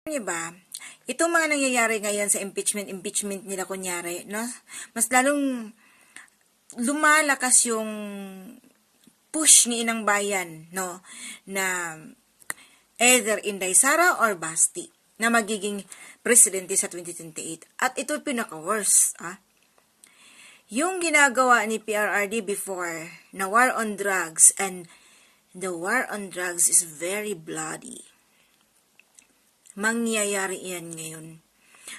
Niyo ba, itong mga nangyayari ngayon sa impeachment nila kunyari, no? Mas lalong lumalakas yung push ni Inang Bayan, no? Na either Inday Sara or Basti na magiging presidente sa 2028. At ito pinaka-worst, Yung ginagawa ni PRRD before na war on drugs, and the war on drugs is very bloody. Mangyayari yan ngayon.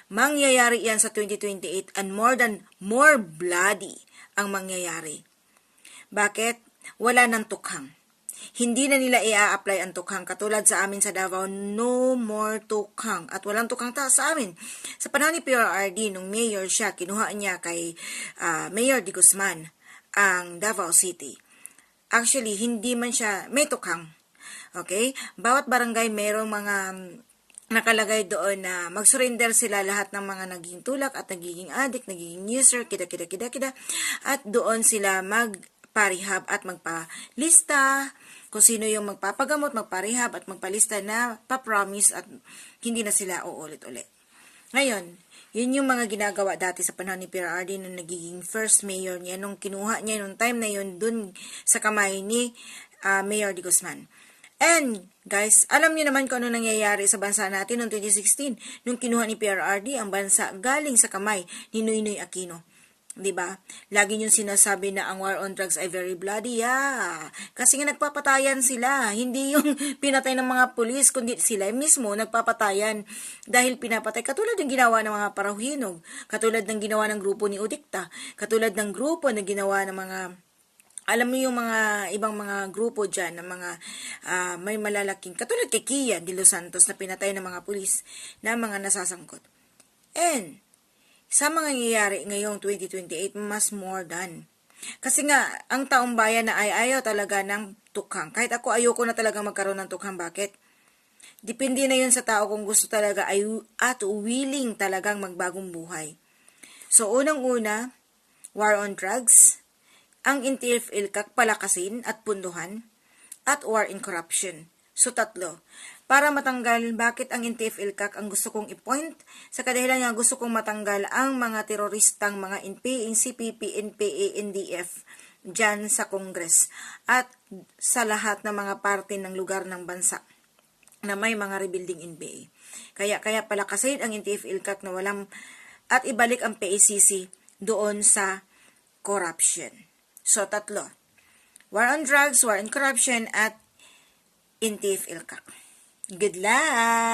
Mangyayari yan sa 2028 and more bloody ang mangyayari. Bakit? Wala nang tukhang. Hindi na nila i-apply ang tukhang. Katulad sa amin sa Davao, no more tukhang. At walang tukhang sa amin. Sa panahon ni PRRD, nung mayor siya, kinuha niya kay Mayor de Guzman ang Davao City. Actually, hindi man siya, may tukhang. Okay? Bawat barangay mayroong mga nakalagay doon na mag-surrender sila lahat ng mga naging tulak at nagiging addict, nagiging user, kida. At doon sila magparehab at magpalista kung sino yung magpapagamot, magparehab at magpalista na pa-promise at hindi na sila uulit-ulit. Ngayon, yun yung mga ginagawa dati sa panahon ni PRRD nung nagiging first mayor niya, nung kinuha niya nung time na yun dun sa kamay ni Mayor de Guzman. And, guys, alam niyo naman kung ano nangyayari sa bansa natin noong 2016, nung kinuha ni PRRD ang bansa galing sa kamay ni Noynoy Aquino. Diba? Lagi niyong sinasabi na ang war on drugs ay very bloody. Kasi nga nagpapatayan sila. Hindi yung pinatay ng mga pulis, kundi sila mismo nagpapatayan dahil pinapatay. Katulad ng ginawa ng mga Parahuinog, katulad ng ginawa ng grupo ni Udikta, katulad ng grupo na ginawa ng mga, alam mo yung mga ibang mga grupo dyan, na mga may malalaking, katulad kay Kia de Los Santos na pinatay ng mga pulis na mga nasasangkot. And, sa mga nangyayari ngayong 2028, mas more than. Kasi nga, ang taong bayan na ay ayaw talaga ng tukhang. Kahit ako, ayoko na talaga magkaroon ng tukhang. Bakit? Depende na yun sa tao kung gusto talaga at willing talagang magbagong buhay. So, unang-una, war on drugs, ang NTF-ILCAC palakasin at punduhan, at war in corruption. So, 3. Para matanggal, bakit ang NTF-ILCAC ang gusto kong i-point? Sa kadahilan nga gusto kong matanggal ang mga teroristang mga NPA, CPP, NPA, NDF dyan sa Congress at sa lahat ng mga parte ng lugar ng bansa na may mga rebuilding NPA. Kaya palakasin ang NTF-ILCAC na walang at ibalik ang PACC doon sa corruption. So, 3. War on drugs, war on corruption, at NTF-ILCAC. Good luck!